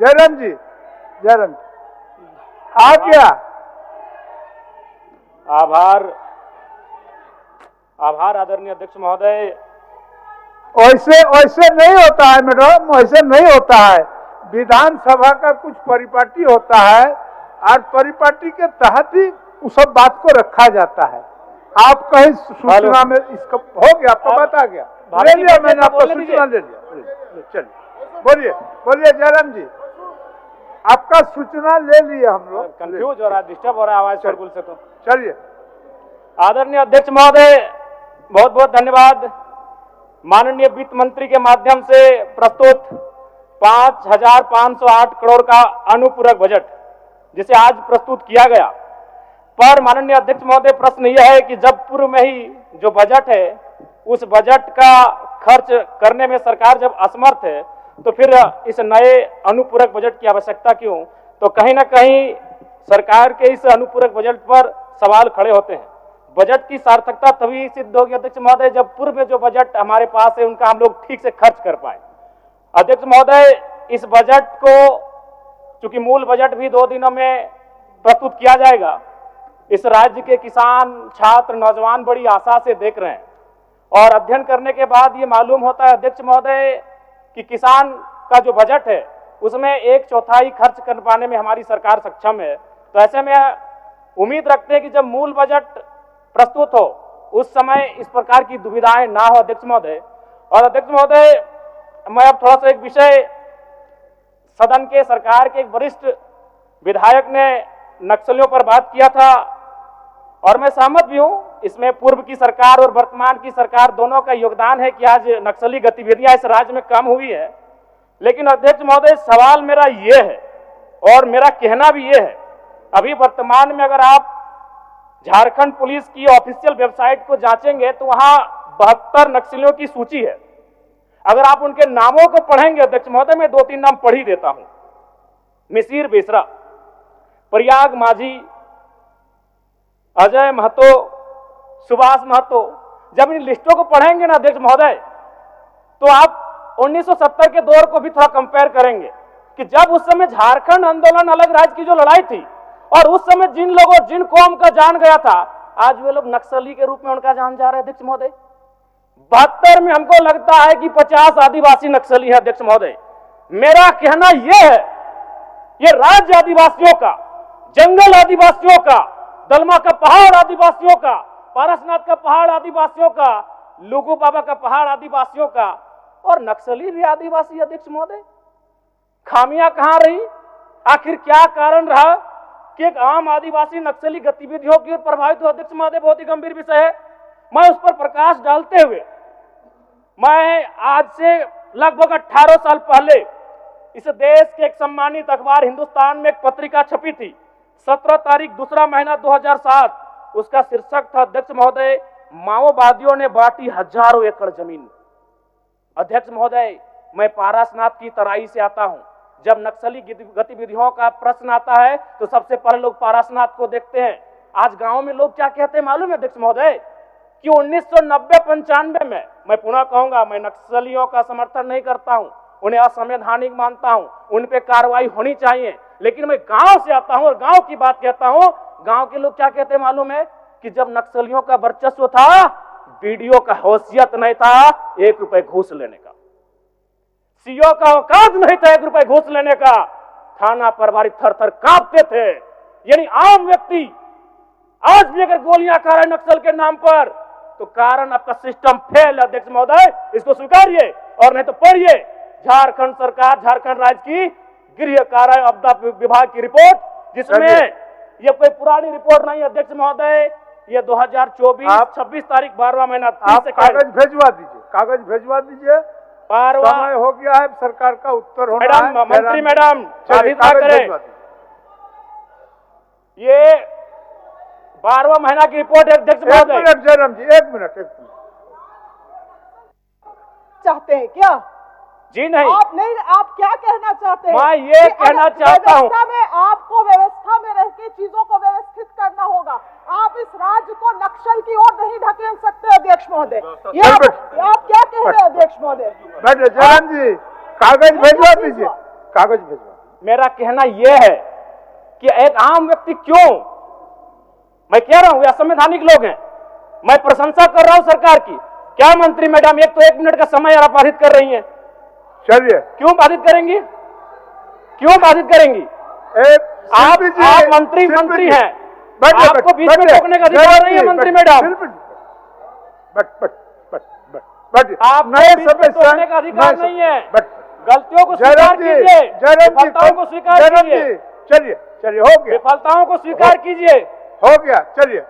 जयराम जी, जयराम आ गया। आभार आदरणीय अध्यक्ष महोदय। वैसे वैसे नहीं होता है मैडम, वैसे नहीं होता है। विधानसभा का कुछ परिपाटी होता है और परिपाटी के तहत ही उस सब बात को रखा जाता है। आप कहीं सूचना में इसका हो गया, आपका बात आ गया, ले लिया मैंने, आपका सूचना ले लिया। चलिए बोलिए, बोलिए जयराम जी, आपका सूचना ले लिया हम लोग। कंफ्यूज हो रहा है, डिस्टर्ब हो रहा है आवाज शोरगुल से। तो चलिए। आदरणीय अध्यक्ष महोदय, बहुत बहुत धन्यवाद। माननीय वित्त मंत्री के माध्यम से प्रस्तुत 5,508 करोड़ का अनुपूरक बजट जिसे आज प्रस्तुत किया गया, पर माननीय अध्यक्ष महोदय प्रश्न यह है कि जब पूर्व में ही जो बजट है उस बजट का खर्च करने में सरकार जब असमर्थ है तो फिर इस नए अनुपूरक बजट की आवश्यकता क्यों? तो कहीं ना कहीं सरकार के इस अनुपूरक बजट पर सवाल खड़े होते हैं। बजट की सार्थकता तभी सिद्ध होगी अध्यक्ष महोदय जब पूर्व में जो बजट हमारे पास है उनका हम लोग ठीक से खर्च कर पाए। अध्यक्ष महोदय, इस बजट को चूंकि मूल बजट भी 2 दिनों में प्रस्तुत किया जाएगा, इस राज्य के किसान, छात्र, नौजवान बड़ी आशा से देख रहे हैं और अध्ययन करने के बाद ये मालूम होता है अध्यक्ष महोदय कि किसान का जो बजट है उसमें 1/4 खर्च कर पाने में हमारी सरकार सक्षम है। तो ऐसे में उम्मीद रखते हैं कि जब मूल बजट प्रस्तुत हो उस समय इस प्रकार की दुविधाएं ना हो अध्यक्ष महोदय। और अध्यक्ष महोदय, मैं अब थोड़ा सा एक विषय, सदन के सरकार के एक वरिष्ठ विधायक ने नक्सलियों पर बात किया था और मैं सहमत भी हूं, इसमें पूर्व की सरकार और वर्तमान की सरकार दोनों का योगदान है कि आज नक्सली गतिविधियां इस राज्य में कम हुई है। लेकिन अध्यक्ष महोदय, सवाल मेरा ये है और मेरा कहना भी ये है, अभी वर्तमान में अगर आप झारखंड पुलिस की ऑफिशियल वेबसाइट को जांचेंगे तो वहां 72 नक्सलियों की सूची है। अगर आप उनके नामों को पढ़ेंगे अध्यक्ष महोदय, मैं 2-3 नाम पढ़ ही देता हूं। मिसिर बेसरा, प्रयाग माझी, अजय महतो, सुभाष महतो। जब इन लिस्टों को पढ़ेंगे ना अध्यक्ष महोदय तो आप 1970 के दौर को भी थोड़ा कंपेयर करेंगे कि जब उस समय झारखंड आंदोलन अलग राज्य की जो लड़ाई थी और उस समय जिन लोगों, जिन कौम का जान गया था, आज वे लोग नक्सली के रूप में उनका जान जा रहे हैं अध्यक्ष महोदय। 72 में हमको लगता है कि 50 आदिवासी नक्सली है अध्यक्ष महोदय। मेरा कहना यह है, ये राज्य आदिवासियों का, जंगल आदिवासियों का, दलमा का पहाड़ आदिवासियों का, पारसनाथ का पहाड़ आदिवासियों का, लुगु बाबा का पहाड़ आदिवासियों का और नक्सली भी आदिवासी अध्यक्ष महोदय। खामियां कहां रही? आखिर क्या कारण रहा कि एक आम आदिवासी नक्सली गतिविधियों की ओर प्रभावित हो अध्यक्ष महोदय? बहुत ही गंभीर विषय है। मैं उस पर प्रकाश डालते हुए, मैं आज से लगभग 18 साल पहले इस देश के एक सम्मानित अखबार हिंदुस्तान में एक पत्रिका छपी थी, 17 तारीख 2रा महीना 2007। उसका शीर्षक था अध्यक्ष महोदय, माओवादियों ने बांटी हजारों एकड़ जमीन। अध्यक्ष महोदय, मैं पारसनाथ की तराई से आता हूं। जब नक्सली गतिविधियों का प्रश्न आता है तो सबसे पहले लोग पारसनाथ को देखते हैं। आज गांव में लोग क्या कहते हैं मालूम है अध्यक्ष महोदय कि 1990-95 में, मैं पुनः कहूंगा, मैं नक्सलियों का समर्थन नहीं करता हूं, उन्हें असंवैधानिक मानता हूं, उन पे कार्रवाई होनी चाहिए, लेकिन मैं गांव से आता हूं और गांव की बात कहता हूं। गांव के लोग क्या कहते हैं मालूम है कि जब नक्सलियों का वर्चस्व था, वीडियो का हैसियत नहीं था 1 रुपए घूस लेने का, सीओ का औकात नहीं था 1 रुपए घूस लेने का, थाना प्रभारी थर-थर कांपते थे। यानी आम व्यक्ति आज भी अगर गोलियां खा रहे नक्सल के नाम पर तो कारण आपका सिस्टम फेल है अध्यक्ष महोदय, इसको स्वीकारिए और नहीं तो पढ़िए झारखंड सरकार, झारखंड राज्य की गृह कार्य आपदा विभाग की रिपोर्ट, जिसमें ये कोई पुरानी रिपोर्ट नहीं अध्यक्ष महोदय, ये 2024-26 तारीख 12वां महीना। आप कागज भेजवा दीजिए, कागज भेजवा दीजिए, समय हो गया है, सरकार का उत्तर होना है। मंत्री मैडम करें, ये 12वां महीना की रिपोर्ट है अध्यक्ष महोदय। 1 मिनट जयराम जी, 1 मिनट चाहते हैं क्या? जी नहीं, आप नहीं, आप क्या कहना चाहते हैं? मैं ये कहना चाहता हूं, आपको व्यवस्था में रह के चीजों को व्यवस्थित करना होगा। आप इस राज्य को नक्सल की ओर नहीं ढकेल सकते अध्यक्ष महोदय। ये आप क्या कह रहे हैं अध्यक्ष महोदय? जयराम जी, कागज भेजवा दीजिए, कागज भेजवा। मेरा कहना यह है कि एक आम व्यक्ति क्यों, मैं कह रहा हूं ये असंवैधानिक लोग हैं, मैं प्रशंसा कर रहा हूं सरकार की। क्या मंत्री मैडम एक तो 1 मिनट का समय आप बाधित कर रही हैं, चलिए क्यों बाधित करेंगी, क्यों बाधित करेंगी? आप मंत्री हैं, आपको बीच में रोकने का अधिकार नहीं है मंत्री मैडम। आपको बीच में रोकने का अधिकार नहीं है। गलतियों को स्वीकार कीजिए, विफलताओं को स्वीकार कीजिए, चलिए चलिए हो गया, विफलताओं को स्वीकार कीजिए। हो गया, चलिए